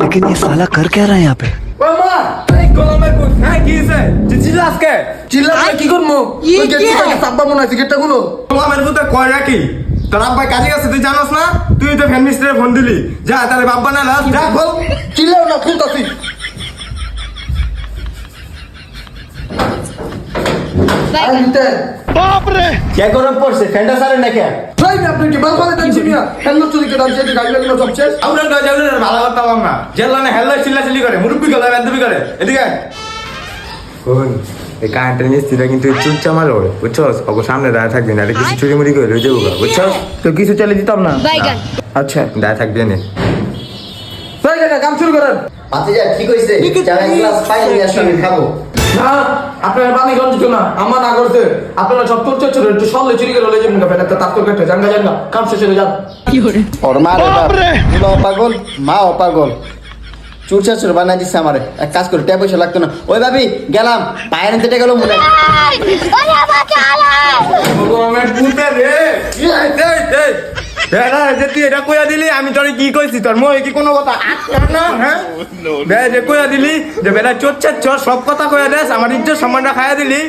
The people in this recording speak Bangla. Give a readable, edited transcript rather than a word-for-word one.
लेकिन ये साला कर क्या रहा है यहाँ पे? ও মা এই গলার কোন হ্যাঁ কি হইছে চিল্লা আজকে চিল্লা কি করমু ওই গেট থেকে সাব্বা মনে আছে গেটটা গুলো আমার বুতে কয় রাখি তোর আব্বা কাজে গেছে তুই জানোস না তুই তো ফ্যান মিস্ত্রিরে ফোন দিলি যা তারে বাবা না না যা বল চিল্লাও না খুলতাছি बाप रे কে গরম পড়ছে ফ্যানটা সারে না কে ভাই আপনি কি বাল বাল দাঁড়িয়ে মিয়া হেল্লো চুরি করে দাঁড়িয়ে গাড়ি লাগলো সব শেষ আমরা তো যাবো না ভালো কথা বল না জেলা না হেল্লো চিল্লা চিল্লি করে মুরব্বি গলা বান্ধবী করে এদিকে কোন এই কারেন্টের মিস্ত্রিটা কিন্তু চুপচাপ মারো বুঝছস ওকে সামনে দাঁড়িয়ে থাকবি না কিছু চুরি মুড়ি করে লয়ে যাবো বুঝছস তো কিছু চলে দিতাম না বাইগান আচ্ছা দাঁড়িয়ে থাকবি না ভাই এটা কাম শুরু করেন আচ্ছা ঠিক হইছে চার গ্লাস পানি নিয়ে আসো আমি খাবো না আপনারা পানি গন্ধ দিত না আমার না করতে আপনারা সব করতে হচ্ছে একটু সরলে চুরি করে লয়ে যাবেন না ফেলে তার তো কেটে জানগা জানগা কাম শেষ হয়ে যান ওর মা রে বাপ দুলো পাগল মা ও পাগল চুরচা চুর বানাই দিচ্ছে আমারে এক কাজ করে টাকা পয়সা লাগতো না ওই ভাবি গেলাম পায়ের নিতে গেল মনে ভগবানের পুতে রে তুই এটা কইয়া দিলি আমি তোর কি কইছি তোর মই কি কোনো কথা না হ্যাঁ যে কইয়া দিলি যে বেটা চোর সব কথা কইয়া দেস আমার ইজ্জত সম্মানটা খাইয়া দিলি